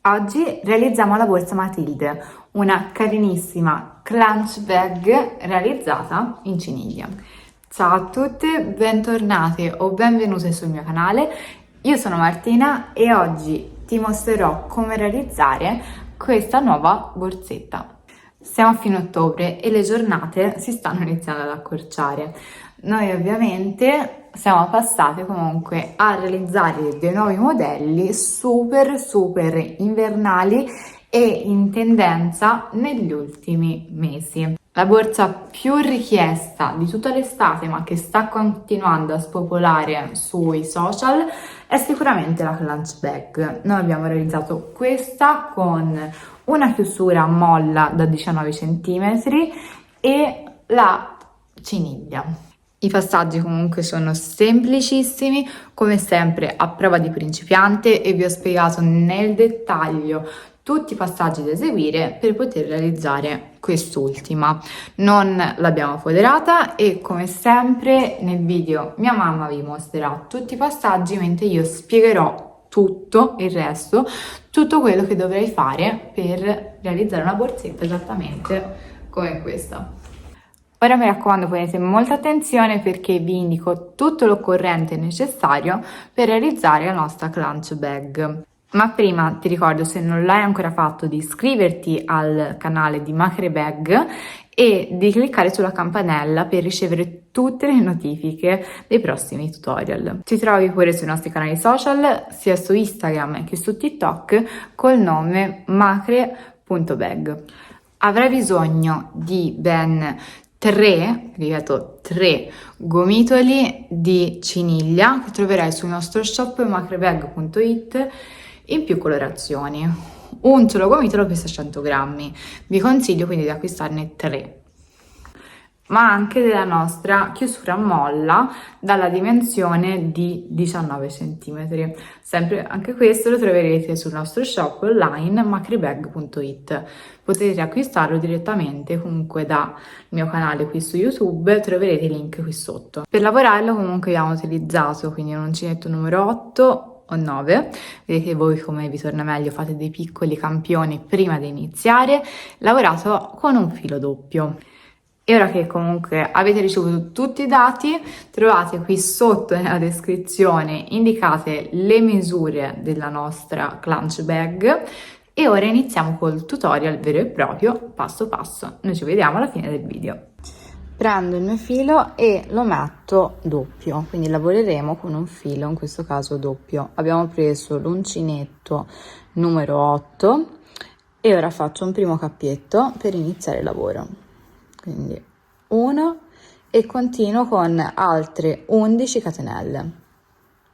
Oggi realizziamo la borsa Matilde, una carinissima clutch bag realizzata in ciniglia. Ciao a tutte, bentornate o benvenute sul mio canale. Io sono Martina e oggi ti mostrerò come realizzare questa nuova borsetta. Siamo a fine ottobre e le giornate si stanno iniziando ad accorciare. Noi ovviamente siamo passati comunque a realizzare dei nuovi modelli super invernali e in tendenza negli ultimi mesi. La borsa più richiesta di tutta l'estate, ma che sta continuando a spopolare sui social, è sicuramente la clutch bag. Noi abbiamo realizzato questa con una chiusura a molla da 19 cm e la ciniglia. I passaggi comunque sono semplicissimi, come sempre a prova di principiante, e vi ho spiegato nel dettaglio tutti i passaggi da eseguire per poter realizzare quest'ultima. Non l'abbiamo foderata e come sempre nel video mia mamma vi mostrerà tutti i passaggi mentre io spiegherò tutto il resto, tutto quello che dovrei fare per realizzare una borsetta esattamente come questa. Ora mi raccomando, ponete molta attenzione perché vi indico tutto l'occorrente necessario per realizzare la nostra clutch bag. Ma prima ti ricordo, se non l'hai ancora fatto, di iscriverti al canale di Macre Bag e di cliccare sulla campanella per ricevere tutte le notifiche dei prossimi tutorial. Ci trovi pure sui nostri canali social, sia su Instagram che su TikTok, col nome macre.bag. Avrai bisogno di ben 3 gomitoli di ciniglia che troverai sul nostro shop macrebag.it in più colorazioni. Un solo gomitolo pesa 100 grammi, vi consiglio quindi di acquistarne 3. Ma anche della nostra chiusura a molla dalla dimensione di 19 cm. Sempre anche questo lo troverete sul nostro shop online macrebag.it. Potete acquistarlo direttamente comunque dal mio canale qui su YouTube, troverete il link qui sotto. Per lavorarlo comunque abbiamo utilizzato quindi un uncinetto numero 8 o 9, vedete voi come vi torna meglio, fate dei piccoli campioni prima di iniziare, lavorato con un filo doppio. E ora che comunque avete ricevuto tutti i dati, trovate qui sotto nella descrizione indicate le misure della nostra clutch bag e ora iniziamo col tutorial vero e proprio, passo passo. Noi ci vediamo alla fine del video. Prendo il mio filo e lo metto doppio, quindi lavoreremo con un filo, in questo caso doppio. Abbiamo preso l'uncinetto numero 8 e ora faccio un primo cappietto per iniziare il lavoro. Quindi 1 e continuo con altre 11 catenelle,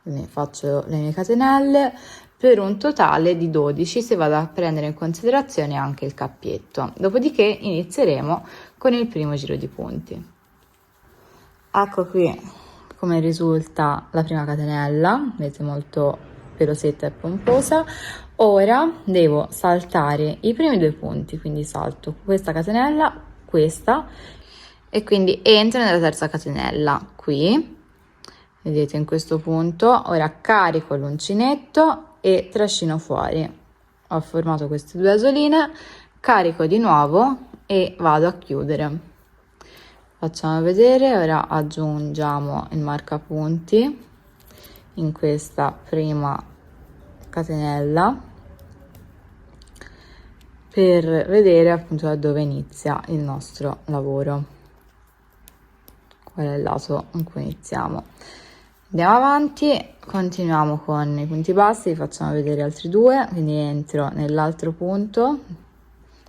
quindi faccio le mie catenelle per un totale di 12 se vado a prendere in considerazione anche il cappietto. Dopodiché inizieremo con il primo giro di punti. Ecco qui come risulta la prima catenella, vedete, molto pelosetta e pomposa. Ora devo saltare i primi 2 punti, quindi salto questa catenella, questa, e quindi entro nella terza catenella qui, vedete, in questo punto. Ora carico l'uncinetto e trascino fuori. Ho formato queste 2 asoline, carico di nuovo e vado a chiudere. Facciamo vedere. Ora aggiungiamo il marcapunti in questa prima catenella per vedere appunto da dove inizia il nostro lavoro, qual è il lato in cui iniziamo. Andiamo avanti, continuiamo con i punti bassi, facciamo vedere altri 2, quindi entro nell'altro punto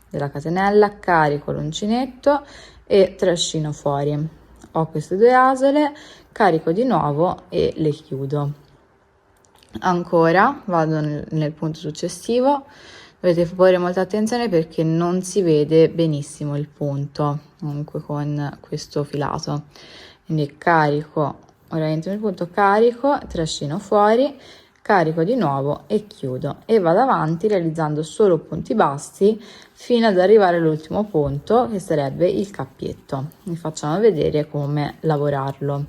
della catenella, carico l'uncinetto e trascino fuori. Ho queste 2 asole, carico di nuovo e le chiudo. Ancora vado nel punto successivo. Dovete porre molta attenzione perché non si vede benissimo il punto comunque con questo filato, quindi carico, ora entro nel punto, carico, trascino fuori, carico di nuovo e chiudo e vado avanti realizzando solo punti bassi fino ad arrivare all'ultimo punto che sarebbe il cappietto. Vi facciamo vedere come lavorarlo.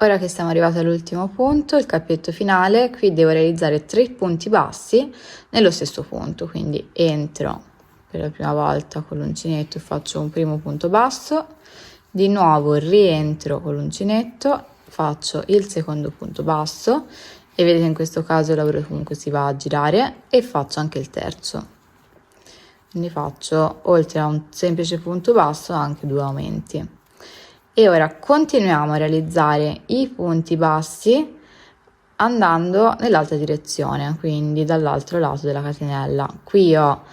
Ora che siamo arrivati all'ultimo punto, il cappetto finale, qui devo realizzare 3 punti bassi nello stesso punto, quindi entro per la prima volta con l'uncinetto e faccio un primo punto basso, di nuovo rientro con l'uncinetto, faccio il secondo punto basso e vedete in questo caso il lavoro comunque si va a girare e faccio anche il terzo. Quindi faccio oltre a un semplice punto basso anche 2 aumenti. E ora continuiamo a realizzare i punti bassi andando nell'altra direzione, quindi dall'altro lato della catenella. Qui ho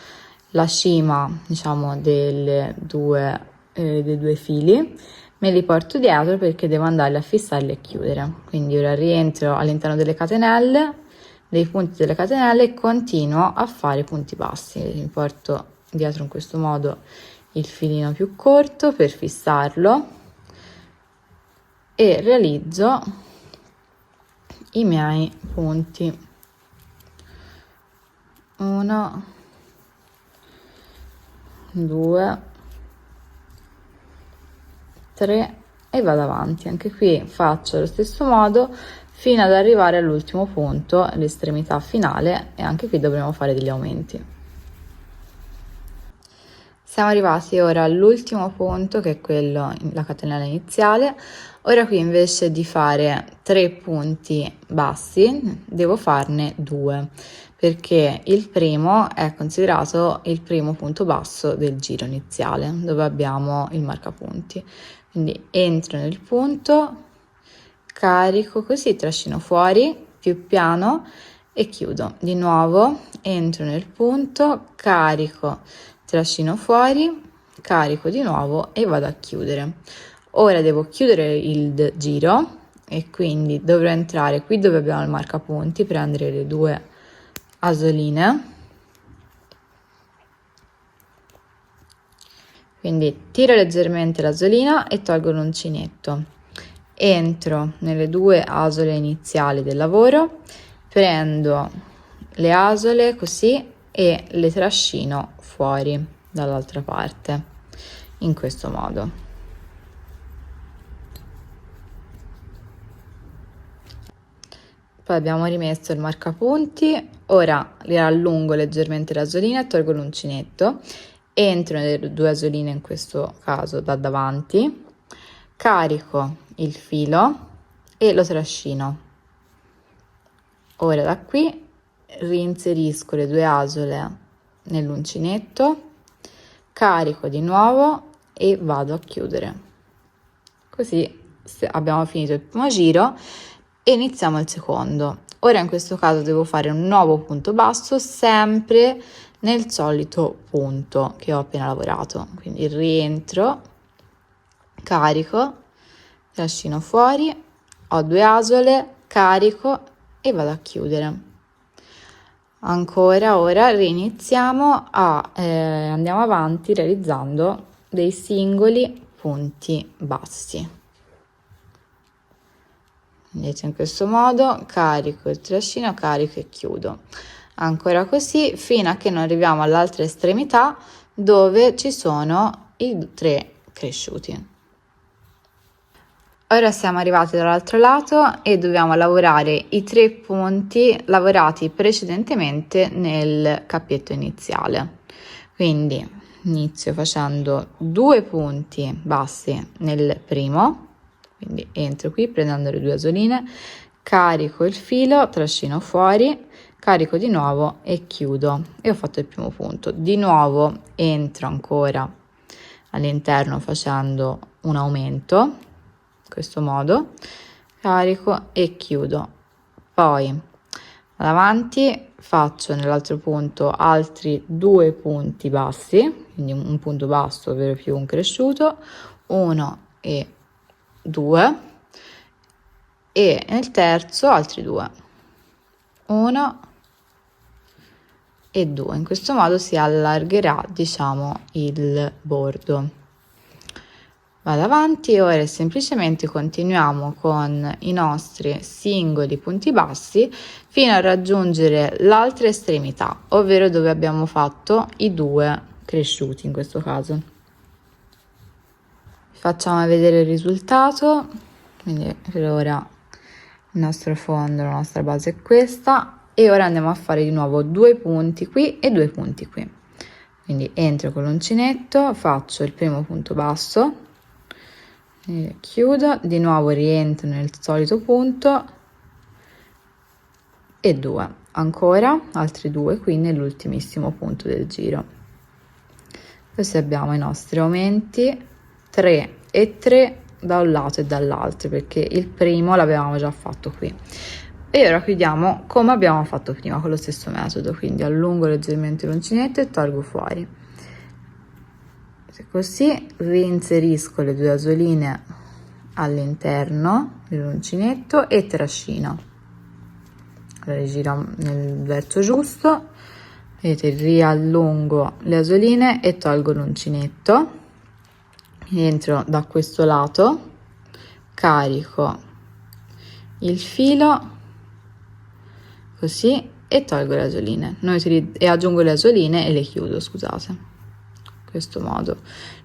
la cima, diciamo, dei due fili, me li porto dietro perché devo andarli a fissarli e chiudere. Quindi ora rientro all'interno delle catenelle, dei punti delle catenelle e continuo a fare punti bassi. Mi porto dietro in questo modo il filino più corto per fissarlo e realizzo i miei punti. 1, 2, 3 e vado avanti. Anche qui faccio lo stesso modo fino ad arrivare all'ultimo punto, l'estremità finale, e anche qui dovremo fare degli aumenti. Siamo arrivati ora all'ultimo punto, che è quello, la catenella iniziale. Ora qui invece di fare 3 punti bassi devo farne 2, perché il primo è considerato il primo punto basso del giro iniziale, dove abbiamo il marcapunti. Quindi entro nel punto, carico, così trascino fuori più piano e chiudo. Di nuovo entro nel punto, carico, trascino fuori, carico di nuovo e vado a chiudere. Ora devo chiudere il giro e quindi dovrò entrare qui dove abbiamo il marcapunti, prendere le 2 asoline, quindi tiro leggermente l'asolina e tolgo l'uncinetto, entro nelle 2 asole iniziali del lavoro, prendo le asole così e le trascino fuori dall'altra parte in questo modo. Poi abbiamo rimesso il marcapunti, ora allungo leggermente l'asolina e tolgo l'uncinetto, entro nelle 2 asoline in questo caso da davanti, carico il filo e lo trascino. Ora da qui reinserisco le 2 asole nell'uncinetto, carico di nuovo e vado a chiudere. Così abbiamo finito il primo giro e iniziamo il secondo. Ora in questo caso devo fare un nuovo punto basso sempre nel solito punto che ho appena lavorato, quindi rientro, carico, trascino fuori, ho 2 asole, carico e vado a chiudere. Ancora ora riniziamo andiamo avanti realizzando dei singoli punti bassi. Vedete, in questo modo carico il trascino, carico e chiudo. Ancora così fino a che non arriviamo all'altra estremità dove ci sono i 3 cresciuti. Ora siamo arrivati dall'altro lato e dobbiamo lavorare i 3 punti lavorati precedentemente nel cappetto iniziale. Quindi inizio facendo 2 punti bassi nel primo, quindi entro qui prendendo le 2 asoline, carico il filo, trascino fuori, carico di nuovo e chiudo e ho fatto il primo punto. Di nuovo entro ancora all'interno facendo un aumento, in questo modo, carico e chiudo. Poi vado avanti, faccio nell'altro punto altri 2 punti bassi, quindi un punto basso ovvero più un cresciuto, 1 e 2, e nel terzo altri 2, 1 e 2. In questo modo si allargherà, diciamo, il bordo. Vado avanti e ora semplicemente continuiamo con i nostri singoli punti bassi fino a raggiungere l'altra estremità, ovvero dove abbiamo fatto i 2 cresciuti in questo caso. Facciamo vedere il risultato. quindi per ora il nostro fondo, la nostra base è questa, e ora andiamo a fare di nuovo 2 punti qui e 2 punti qui. Quindi entro con l'uncinetto, faccio il primo punto basso, chiudo, di nuovo rientro nel solito punto e 2, ancora altri 2 qui nell'ultimissimo punto del giro. Così abbiamo i nostri aumenti 3 e 3 da un lato e dall'altro, perché il primo l'avevamo già fatto qui. E ora chiudiamo come abbiamo fatto prima con lo stesso metodo, quindi allungo leggermente l'uncinetto e tolgo fuori. Così reinserisco le 2 asoline all'interno dell'uncinetto e trascino. Allora giro nel verso giusto, vedete, riallungo le asoline e tolgo l'uncinetto, entro da questo lato, carico il filo così e tolgo le asoline e aggiungo le asoline e le chiudo, scusate, in questo modo.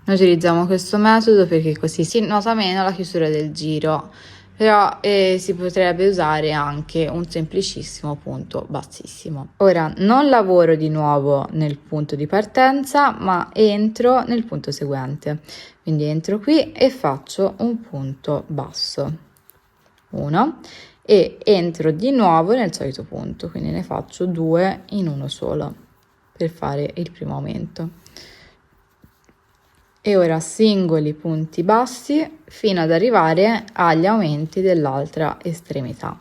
Noi utilizziamo questo metodo perché così si nota meno la chiusura del giro, però si potrebbe usare anche un semplicissimo punto bassissimo. Ora non lavoro di nuovo nel punto di partenza, ma entro nel punto seguente, quindi entro qui e faccio un punto basso, 1, e entro di nuovo nel solito punto, quindi ne faccio 2 in uno solo per fare il primo aumento. E ora singoli punti bassi fino ad arrivare agli aumenti dell'altra estremità.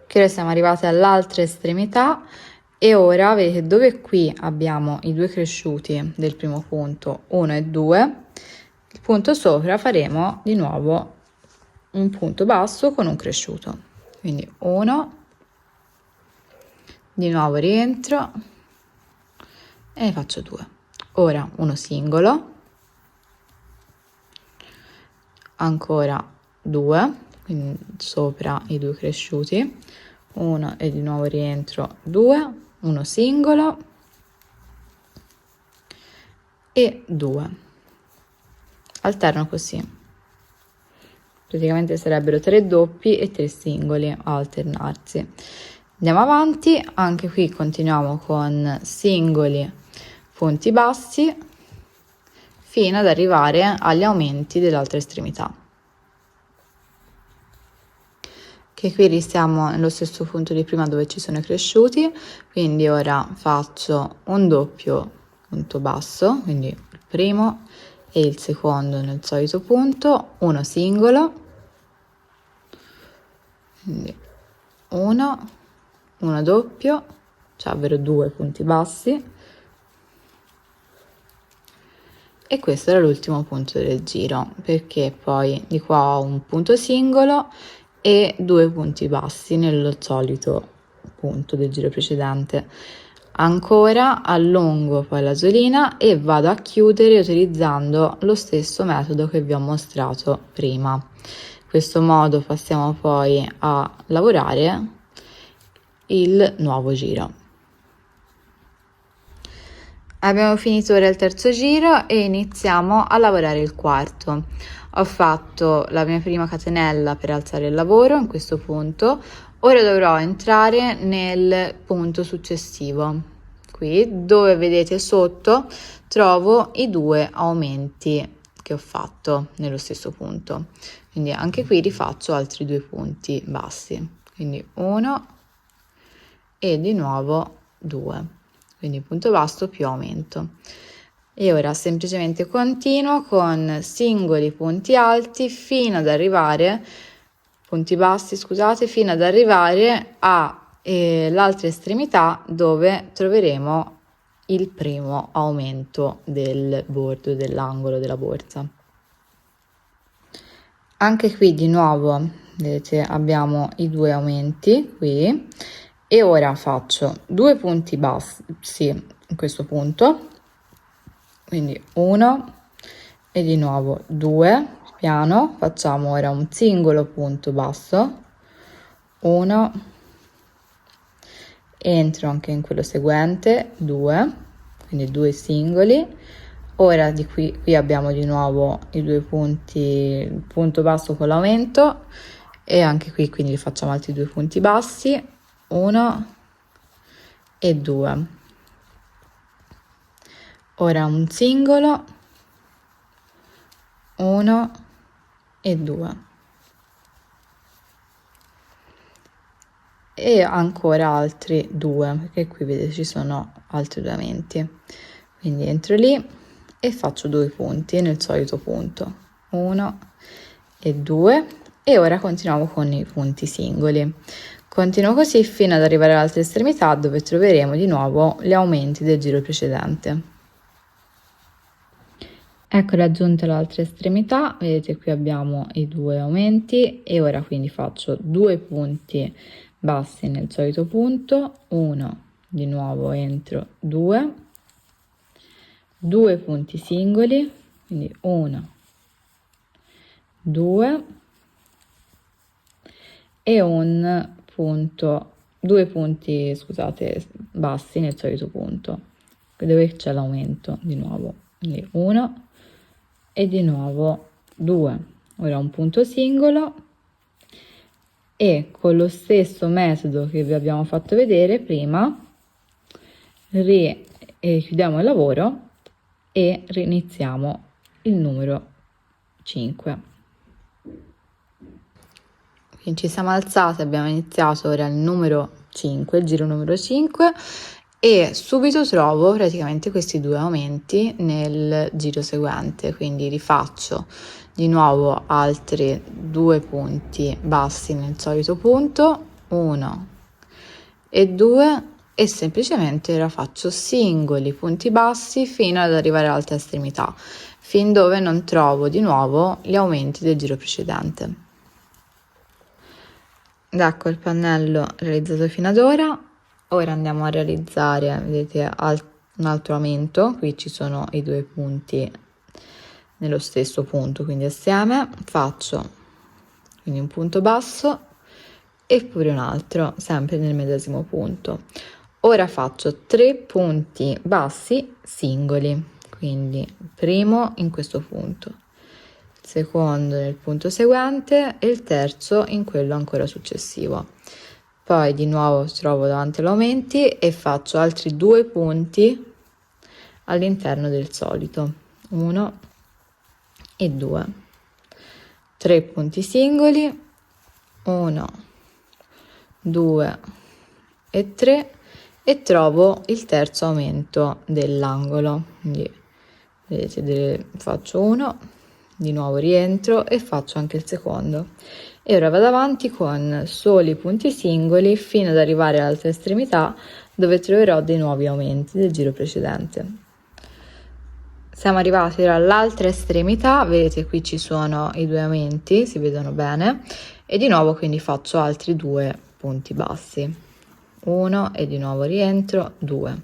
Che ora siamo arrivati all'altra estremità e ora vedete dove qui abbiamo i 2 cresciuti del primo punto, 1 e 2, il punto sopra faremo di nuovo un punto basso con un cresciuto, quindi 1, di nuovo rientro e ne faccio 2. Ora uno singolo, ancora 2, quindi sopra i 2 cresciuti, 1 e di nuovo rientro, 2, uno singolo e 2. Alterno così, praticamente sarebbero 3 doppi e 3 singoli a alternarsi. Andiamo avanti, anche qui continuiamo con singoli punti bassi fino ad arrivare agli aumenti dell'altra estremità, che qui restiamo nello stesso punto di prima dove ci sono i cresciuti, quindi ora faccio un doppio punto basso, quindi il primo e il secondo nel solito punto, uno singolo, quindi uno doppio, cioè ovvero 2 punti bassi, e questo era l'ultimo punto del giro, perché poi di qua ho un punto singolo e 2 punti bassi nello solito punto del giro precedente. Ancora allungo poi l'asolina e vado a chiudere utilizzando lo stesso metodo che vi ho mostrato prima. In questo modo passiamo poi a lavorare il nuovo giro. Abbiamo finito ora il terzo giro e iniziamo a lavorare il quarto. Ho fatto la mia prima catenella per alzare il lavoro in questo punto, ora dovrò entrare nel punto successivo. Qui dove vedete sotto trovo i 2 aumenti che ho fatto nello stesso punto, quindi anche qui rifaccio altri 2 punti bassi, quindi 1 e di nuovo 2, quindi punto basso più aumento. E ora semplicemente continuo con singoli punti alti fino ad arrivare, punti bassi scusate, fino ad arrivare all'altra estremità dove troveremo il primo aumento del bordo dell'angolo della borsa. Anche qui di nuovo vedete abbiamo i 2 aumenti qui e ora faccio 2 punti bassi in questo punto, quindi 1 e di nuovo 2, piano, facciamo ora un singolo punto basso, 1, entro anche in quello seguente, 2, quindi 2 singoli, Ora qui abbiamo di nuovo i due punti, il punto basso con l'aumento, e anche qui quindi facciamo altri due punti bassi, 1 e 2. Ora un singolo, 1 e 2, e ancora altri due, perché qui vedete ci sono altri due aumenti, quindi entro lì e faccio due punti nel solito punto, 1 e 2, e ora continuiamo con i punti singoli. Continuo così fino ad arrivare all'altra estremità, dove troveremo di nuovo gli aumenti del giro precedente. Ecco raggiunta l'altra estremità, vedete qui abbiamo i due aumenti, e ora quindi faccio due punti bassi nel solito punto, 1, di nuovo entro 2, due punti singoli, quindi 1, 2 e un punto, due punti, scusate, bassi nel solito punto, dove c'è l'aumento di nuovo, quindi 1 e di nuovo 2. Ora un punto singolo, e con lo stesso metodo che vi abbiamo fatto vedere prima chiudiamo il lavoro e riniziamo il numero 5. Quindi ci siamo alzate, abbiamo iniziato ora il numero 5, il giro numero 5, e subito trovo praticamente questi due aumenti nel giro seguente, quindi rifaccio di nuovo altri due punti bassi nel solito punto, 1 e 2, e semplicemente ora faccio singoli punti bassi fino ad arrivare all'altra estremità, fin dove non trovo di nuovo gli aumenti del giro precedente. Ed ecco il pannello realizzato fino ad ora. Ora andiamo a realizzare, vedete, un altro aumento. Qui ci sono i due punti nello stesso punto, quindi assieme faccio quindi un punto basso e pure un altro, sempre nel medesimo punto. Ora faccio 3 punti bassi singoli, quindi il primo in questo punto, il secondo nel punto seguente e il terzo in quello ancora successivo. Poi di nuovo trovo davanti all'aumenti e faccio altri 2 punti all'interno del solito, 1 e 2, 3 punti singoli, 1, 2 e 3, e trovo il terzo aumento dell'angolo, quindi vedete, faccio 1, di nuovo rientro e faccio anche il secondo, e ora vado avanti con soli punti singoli fino ad arrivare all'altra estremità, dove troverò dei nuovi aumenti del giro precedente. Siamo arrivati ora all'altra estremità, vedete qui ci sono i due aumenti, si vedono bene, e di nuovo quindi faccio altri 2 punti bassi, 1 e di nuovo rientro, 2.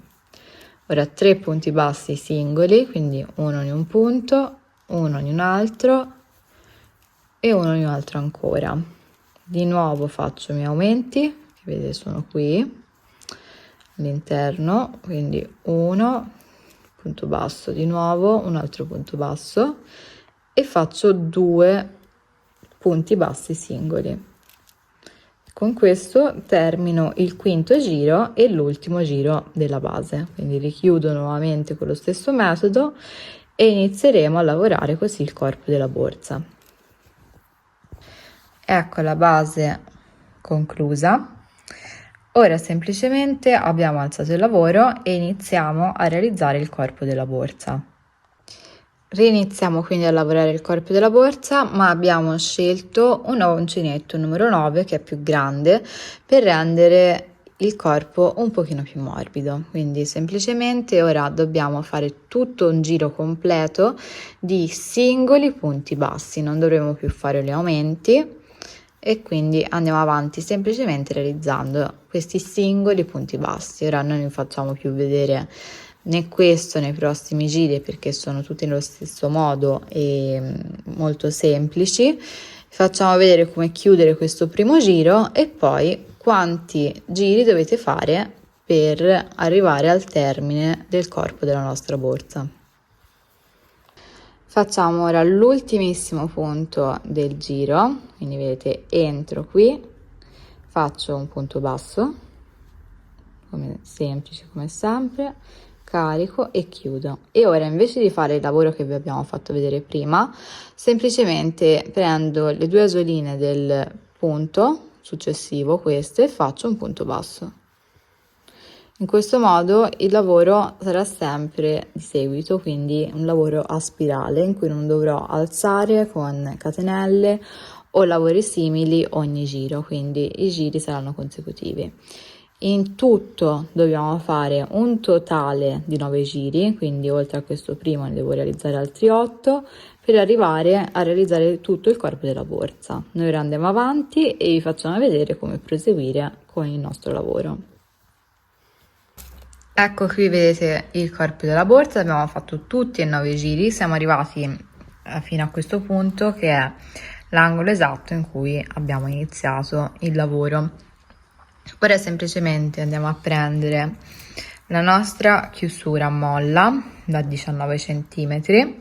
Ora 3 punti bassi singoli, quindi uno in un punto, uno in un altro e uno in un altro ancora. Di nuovo faccio i miei aumenti, che vedete sono qui all'interno, quindi 1 punto basso, di nuovo un altro punto basso, e faccio 2 punti bassi singoli. Con questo termino il quinto giro e l'ultimo giro della base, quindi richiudo nuovamente con lo stesso metodo e inizieremo a lavorare così il corpo della borsa. Ecco la base conclusa. Ora semplicemente abbiamo alzato il lavoro e iniziamo a realizzare il corpo della borsa. Riniziamo quindi a lavorare il corpo della borsa, ma abbiamo scelto un nuovo uncinetto numero 9 che è più grande, per rendere il corpo un pochino più morbido. Quindi semplicemente ora dobbiamo fare tutto un giro completo di singoli punti bassi, non dovremo più fare gli aumenti, e quindi andiamo avanti semplicemente realizzando questi singoli punti bassi. Ora non vi facciamo più vedere né questo nei prossimi giri, perché sono tutti nello stesso modo e molto semplici. Facciamo vedere come chiudere questo primo giro e poi quanti giri dovete fare per arrivare al termine del corpo della nostra borsa. Facciamo ora l'ultimissimo punto del giro, quindi vedete entro qui, faccio un punto basso, come semplice come sempre, carico e chiudo. E ora invece di fare il lavoro che vi abbiamo fatto vedere prima, semplicemente prendo le due asoline del punto successivo, queste, e faccio un punto basso. In questo modo il lavoro sarà sempre di seguito, quindi un lavoro a spirale in cui non dovrò alzare con catenelle o lavori simili ogni giro, quindi i giri saranno consecutivi. In tutto dobbiamo fare un totale di 9 giri, quindi oltre a questo primo ne devo realizzare altri 8 per arrivare a realizzare tutto il corpo della borsa. Noi ora andiamo avanti e vi facciamo vedere come proseguire con il nostro lavoro. Ecco qui vedete il corpo della borsa, abbiamo fatto tutti e 9 giri, siamo arrivati fino a questo punto che è l'angolo esatto in cui abbiamo iniziato il lavoro. Ora semplicemente andiamo a prendere la nostra chiusura a molla da 19 cm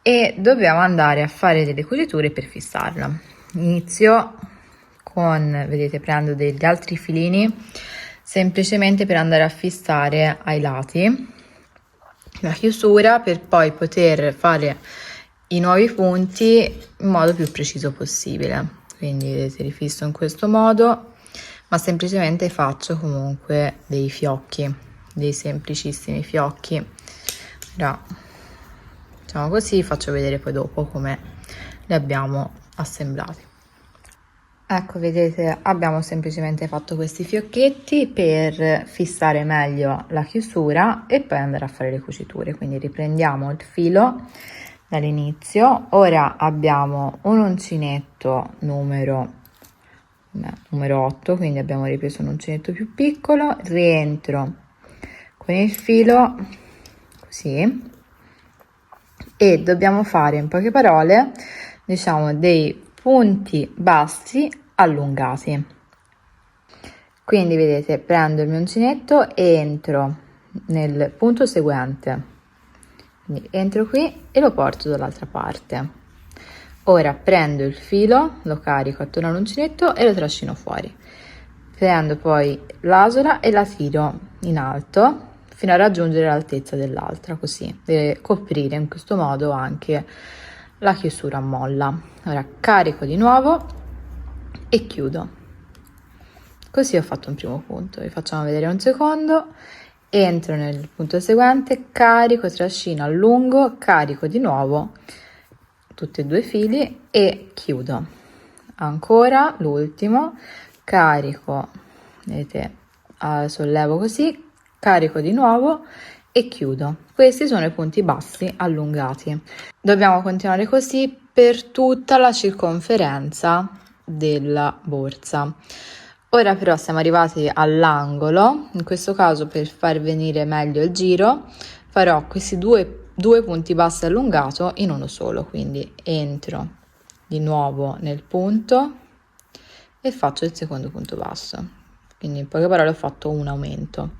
e dobbiamo andare a fare delle cuciture per fissarla. Inizio con, vedete, prendo degli altri filini semplicemente per andare a fissare ai lati la chiusura per poi poter fare i nuovi punti in modo più preciso possibile. Quindi vedete, rifisso in questo modo, ma semplicemente faccio comunque dei fiocchi, dei semplicissimi fiocchi. Ora facciamo così, faccio vedere poi dopo come li abbiamo assemblati. Ecco, vedete, abbiamo semplicemente fatto questi fiocchetti per fissare meglio la chiusura e poi andare a fare le cuciture. Quindi riprendiamo il filo dall'inizio. Ora abbiamo un uncinetto numero 8, quindi abbiamo ripreso un uncinetto più piccolo, rientro con il filo così e dobbiamo fare, in poche parole, diciamo, dei punti bassi allungati. Quindi vedete, prendo il mio uncinetto e entro nel punto seguente, quindi entro qui e lo porto dall'altra parte. Ora prendo il filo, lo carico attorno all'uncinetto e lo trascino fuori. Prendo poi l'asola e la tiro in alto fino a raggiungere l'altezza dell'altra, così deve coprire in questo modo anche la chiusura a molla. Ora carico di nuovo e chiudo. Così ho fatto un primo punto. Vi facciamo vedere un secondo. Entro nel punto seguente, carico, trascino, allungo, carico di nuovo tutti e due i fili e chiudo. Ancora l'ultimo, carico, vedete, sollevo così, carico di nuovo e chiudo. Questi sono i punti bassi allungati. Dobbiamo continuare così per tutta la circonferenza della borsa. Ora però siamo arrivati all'angolo, in questo caso per far venire meglio il giro farò questi due punti bassi allungato in uno solo, quindi entro di nuovo nel punto e faccio il secondo punto basso, quindi in poche parole ho fatto un aumento.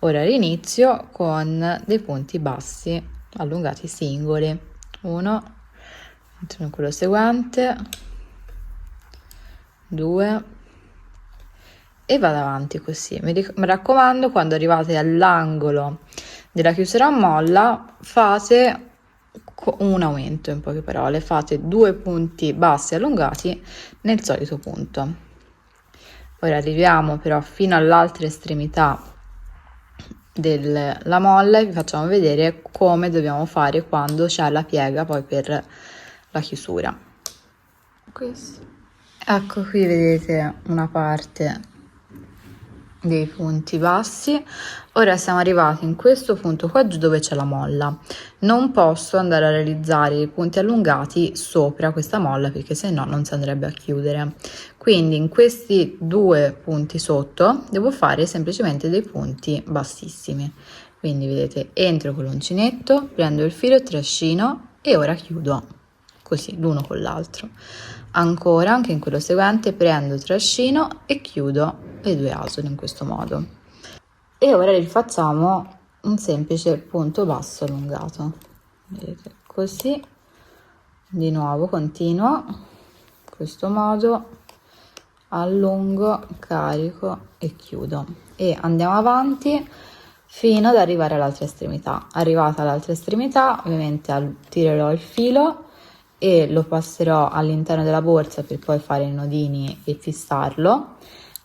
Ora rinizio con dei punti bassi allungati singoli, uno, entro in quello seguente, 2 e vado avanti così. Mi raccomando, quando arrivate all'angolo della chiusura a molla fate un aumento, in poche parole fate 2 punti bassi allungati nel solito punto. Ora arriviamo però fino all'altra estremità della molla e vi facciamo vedere come dobbiamo fare quando c'è la piega poi per la chiusura. Ecco qui vedete una parte dei punti bassi. Ora siamo arrivati in questo punto qua giù dove c'è la molla. Non posso andare a realizzare i punti allungati sopra questa molla perché se no non si andrebbe a chiudere, quindi in questi 2 punti sotto devo fare semplicemente dei punti bassissimi. Quindi vedete, entro con l'uncinetto, prendo il filo, trascino e ora chiudo così l'uno con l'altro. Ancora anche in quello seguente prendo, trascino e chiudo le 2 asole in questo modo. E ora rifacciamo un semplice punto basso allungato, vedete, così, di nuovo continuo in questo modo, allungo, carico e chiudo e andiamo avanti fino ad arrivare all'altra estremità. Arrivata all'altra estremità, ovviamente tirerò il filo e lo passerò all'interno della borsa per poi fare i nodini e fissarlo.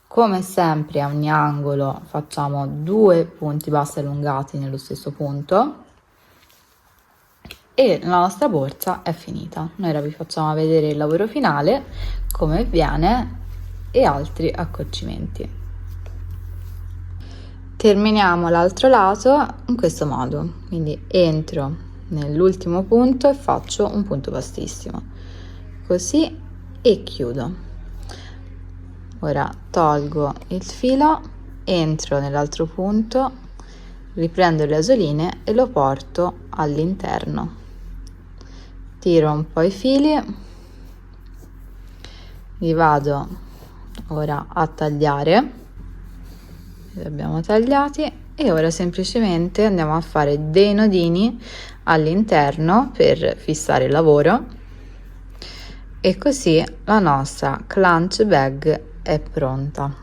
Come sempre a ogni angolo facciamo 2 punti bassi allungati nello stesso punto e la nostra borsa è finita. Noi ora vi facciamo vedere il lavoro finale, come viene e altri accorgimenti. Terminiamo l'altro lato in questo modo, quindi entro nell'ultimo punto e faccio un punto bassissimo, così, e chiudo. Ora tolgo il filo, entro nell'altro punto, riprendo le asoline e lo porto all'interno. Tiro un po' i fili, li vado ora a tagliare, li abbiamo tagliati e ora semplicemente andiamo a fare dei nodini all'interno per fissare il lavoro e così la nostra clutch bag è pronta.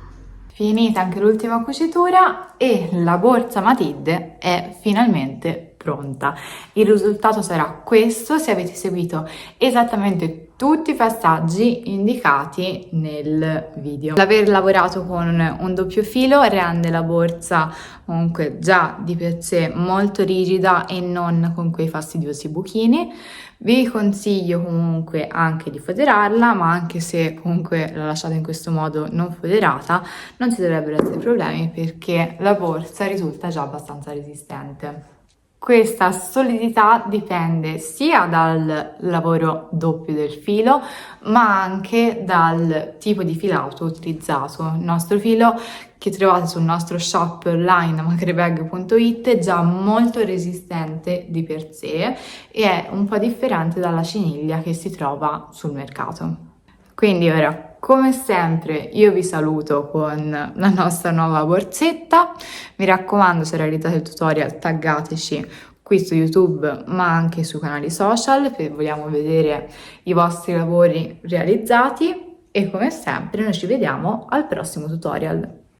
Finita anche l'ultima cucitura e la borsa Matilde è finalmente pronta. Il risultato sarà questo se avete seguito esattamente tutti i passaggi indicati nel video. L'aver lavorato con un doppio filo rende la borsa comunque già di per sé molto rigida e non con quei fastidiosi buchini. Vi consiglio comunque anche di foderarla, ma anche se comunque la lasciate in questo modo non foderata non ci dovrebbero essere problemi perché la borsa risulta già abbastanza resistente. Questa solidità dipende sia dal lavoro doppio del filo, ma anche dal tipo di filato utilizzato. Il nostro filo che trovate sul nostro shop online macrebag.it è già molto resistente di per sé e è un po' differente dalla ciniglia che si trova sul mercato. Quindi ora, come sempre, io vi saluto con la nostra nuova borsetta. Mi raccomando, se realizzate il tutorial, taggateci qui su YouTube, ma anche sui canali social, vogliamo vedere i vostri lavori realizzati. E come sempre, noi ci vediamo al prossimo tutorial.